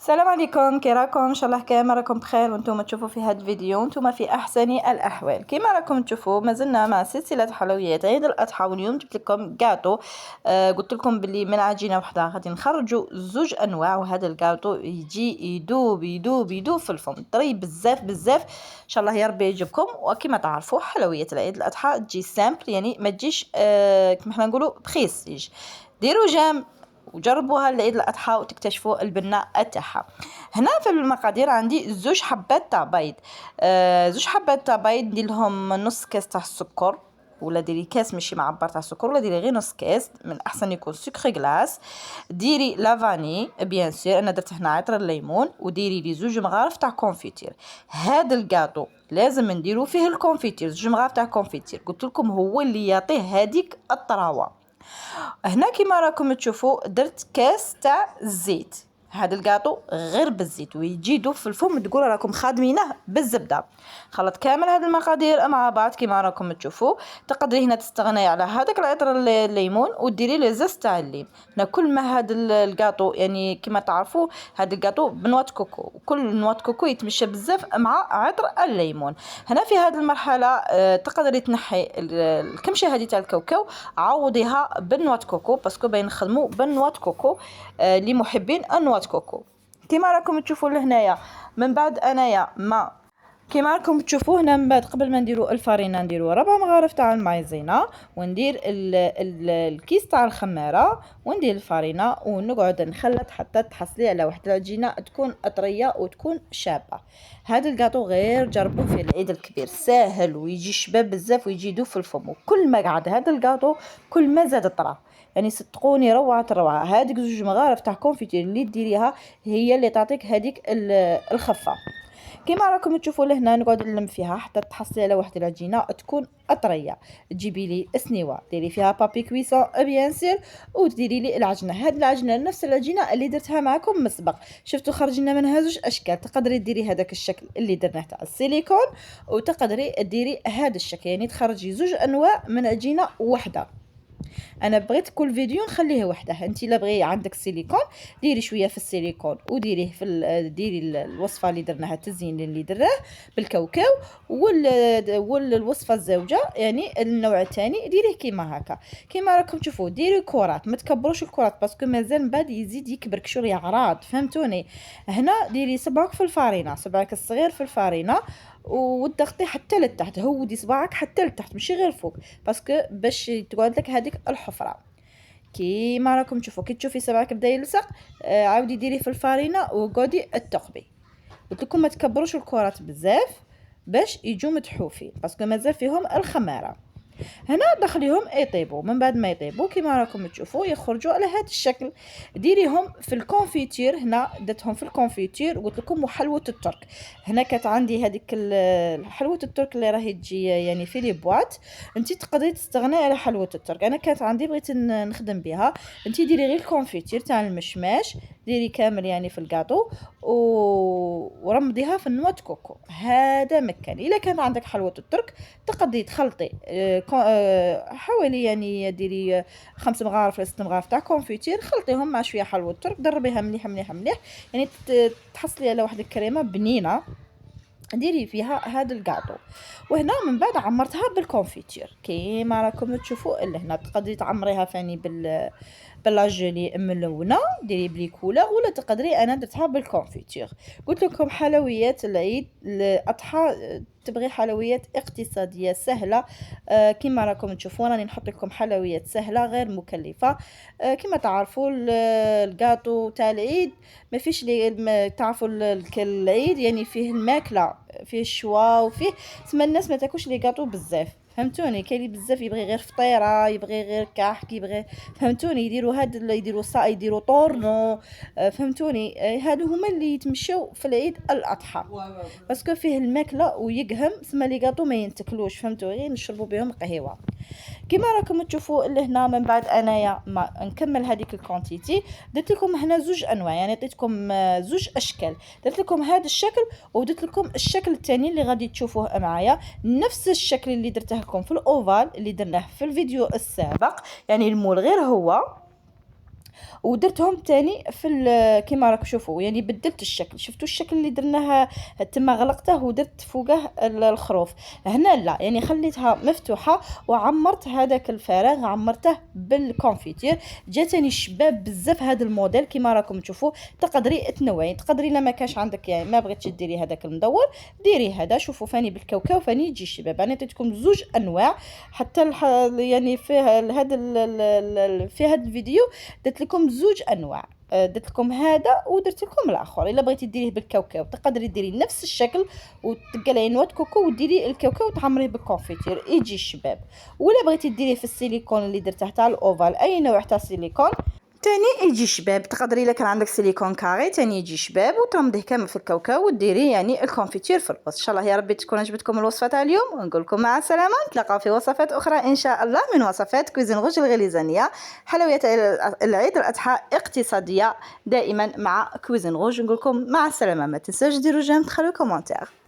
السلام عليكم، كي راكم؟ ان شاء الله كامل راكم بخير وانتم تشوفوا في هذا الفيديو انتم في احسن الاحوال. كما راكم تشوفوا مازلنا مع سلسله حلويات عيد الاضحى، واليوم جبت لكم كاطو. قلت لكم بلي من عجينه وحده غادي نخرجوا زوج انواع، وهذا الكاطو يجي يدوب يدوب يدوب في الفم، طري بزاف بزاف. ان شاء الله يا ربي يعجبكم. وكما تعرفوا حلويات العيد الاضحى تجي سامبل، يعني ما تجيش كما حنا نقولوا بريستيج. ديروا جام وجربوها لعيد الاضحى وتكتشفوا البنه تاعها. هنا في المقادير عندي زوج حبات تاع بيض. زوج حبات تاع بيض ندير لهم نص كاس تاع السكر، ولا ديري كاس ماشي معبر تاع السكر، ولا ديري غير نص كاس، من الاحسن يكون سكر غلاس. ديري لافاني بيان سور، انا درت هنا عطر الليمون، وديري لي زوج مغارف تاع كونفيتير. هذا الكاطو لازم نديرو فيه الكونفيتير، زوج مغارف تاع كونفيتير، قلت لكم هو اللي يعطيه هذيك الطراوه. هنا كيما راكم تشوفوا درت كاس تاع الزيت. هذا الكاطو غير بالزيت ويجي يدوب في الفم، تقول راكم خادمينه بالزبده. خلط كامل هذه المقادير مع بعض كيما راكم تشوفوا. تقدري هنا تستغني على هذاك العطر الليمون وديري لي زاز تاع الليم. هنا كل ما هذا الكاطو، يعني كيما تعرفوا هذا الكاطو بنوات كوكو، وكل نوات كوكو يتمشى بزاف مع عطر الليمون. هنا في هذه المرحله تقدري تنحي الكمشه هذه تاع الكاوكاو، عوضيها بالنوات كوكو، باسكو باين نخدموا بالنوات كوكو لمحبين النوات كوكو. كما راكم تشوفوا لهنايا من بعد انايا ما كيما راكم تشوفوا هنا من بعد قبل ما نديروا الفارينه نديروا 4 مغارف تاع المايزينا، وندير الكيس تاع الخماره، وندير الفارينه ونقعد نخلط حتى تحصلي على واحد العجينه تكون طريه وتكون شابه. هذا الكاطو غير جربوه في العيد الكبير، ساهل ويجي شباب بزاف ويجي يدوب في الفم، وكل ما قعد هذا الكاطو كل ما زاد طرا. يعني صدقوني روعه روعه. هذيك زوج مغارف تاع كونفيتير اللي ديريها هي اللي تعطيك هذيك الخفه. كيما راكم تشوفوا لهنا نقعد نلم فيها حتى تحصلي على واحد العجينه تكون اطريه. تجيبي لي سنيوه ديري فيها بابي كويسون بيان سير، وديري لي العجينه. هاد العجينه نفس العجينه اللي درتها معكم مسبق، شفتوا خرجنا منها زوج اشكال. تقدري ديري هذاك الشكل اللي درناه تاع السيليكون، وتقدري ديري هذا الشكل، يعني تخرجي زوج انواع من عجينه واحده. انا بغيت كل فيديو نخليه وحده. انت لا بغي عندك سيليكون ديري شويه في السيليكون وديريه في ديري الوصفه اللي درناها، التزيين اللي درناه بالكاوكاو، والوصفه الزوجه يعني النوع الثاني ديريه كيما هكا. كيما راكم تشوفوا ديري كرات، ما تكبروش الكرات باسكو مازال من بعد يزيد يكبر كشوري اعراض، فهمتوني؟ هنا ديري صبعك في الفارينه، صبعك الصغير في الفارينه، وتضغطي حتى لتحت، هودي صباعك حتى لتحت ماشي غير فوق، باسكو باش تقعد لك هذيك الحفره. كيما راكم تشوفوا كي تشوفي صباعك بدا يلصق، عاودي ديري في الفارينه وقعدي التقبي. قلت لكم ما تكبروش الكرات بزاف باش يجوا متحوفين، باسكو مازال فيهم الخماره. هنا دخليهم يطيبوا، من بعد ما يطيبوا كيما راكم تشوفوا يخرجوا على هذا الشكل. ديريهم في الكونفيتير. هنا درتهم في الكونفيتير وقلت لكم وحلوه الترك. هنا كانت عندي هذيك حلوه الترك اللي راهي تجي يعني في لي بواط. انت تقدري تستغني على حلوه الترك، انا كانت عندي بغيت نخدم بها. انت ديري غير الكونفيتير تاع المشماش، ديري كامل يعني في الكاطو ورمضيها في النوات كوكو. هذا مكان. الا كان عندك حلوه الترك تقدري تخلطي حوالي يعني ديري 5 مغارف ولا 6 مغارف تاع كونفيتير، خلطيهم مع شويه حلوه ترك، دربيها مليح مليح مليح، يعني تحصلي على واحد الكريمه بنينه. ديري فيها هذا الكاطو. وهنا من بعد عمرتها بالكونفيتير كيما راكم تشوفوا. اللي هنا تقدري تعمريها ثاني باللاجيلي ملونه، ديري بلي كولور، ولا تقدري انا درتها بالكونفيتير. قلت لكم حلويات العيد الاضحى تبغي حلويات اقتصاديه سهله. كما راكم تشوفون راني نحط لكم حلويات سهله غير مكلفه. كما تعرفوا الكاطو تاع العيد ما فيش تعرفوا العيد يعني فيه الماكله، فيه الشوا، وفيه تسمى الناس ما تاكلش لي كاطو بزاف، فهمتوني؟ كاين اللي بزاف يبغي غير فطيره، يبغي غير كحك، يبغي، فهمتوني؟ يديروا يديروا يديروا طورنو، فهمتوني؟ هادو هما اللي يتمشوا في العيد الاضحى، باسكو فيه الماكله ويقهم، تسمى لي كاطو ما ينتكلوش، فهمتوا؟ غير نشربوا بهم قهوه. كما راكم تشوفوا اللي هنا من بعد انايا ما نكمل هذيك الكونتيتي. درت لكم هنا زوج انواع، يعني عطيتكم زوج اشكال. درت لكم هذا الشكل ودرت لكم الشكل الثاني اللي غادي تشوفوه معايا، نفس الشكل اللي درته لكم في الاوفال اللي درناه في الفيديو السابق، يعني المول غير هو. ودرتهم تاني كيما راكم تشوفوا، يعني بدلت الشكل. شفتوا الشكل اللي درناه تما، غلقته ودرت فوقه الخروف. هنا لا، يعني خليتها مفتوحه وعمرت هذاك الفراغ، عمرته بالكونفيتير. جاتني شباب بزاف هذا الموديل كيما راكم تشوفوا. تقدري تنوعي، تقدري لما كاش عندك يعني ما بغيتش ديري هذاك المدور ديري هذا. شوفوا فاني بالكاوكاو فاني يجي شباب. انا عطيتكم زوج انواع حتى يعني فيه هذا في هذا الفيديو درت لكم زوج انواع. درت لكم هذا ودرت لكم الاخر. الا بغيتي ديريه بالكاوكاو تقدري ديري نفس الشكل وتقلعي نواه كوكو وديري الكاوكاو وتعمريه بالكونفيتير يجي شباب. ولا بغيتي ديريه في السيليكون اللي درته تاع الاوفال، اي نوع تاع سيليكون تاني يجي شباب. تقدري الا كان عندك سيليكون كاري تاني يجي شباب، وترمديه كامل في الكاوكاو وديري يعني الكونفيتير في الوسط. ان شاء الله يا ربي تكون عجبتكم الوصفه تاع اليوم، ونقول لكم مع السلامه. نتلاقاو في وصفات اخرى ان شاء الله من وصفات كوزين روج الغليزانيه. حلويات العيد الاضحى اقتصاديه دائما مع كوزين روج. نقول لكم مع السلامه. ما تنساوش ديروا جيم، تخلوا كومونتير.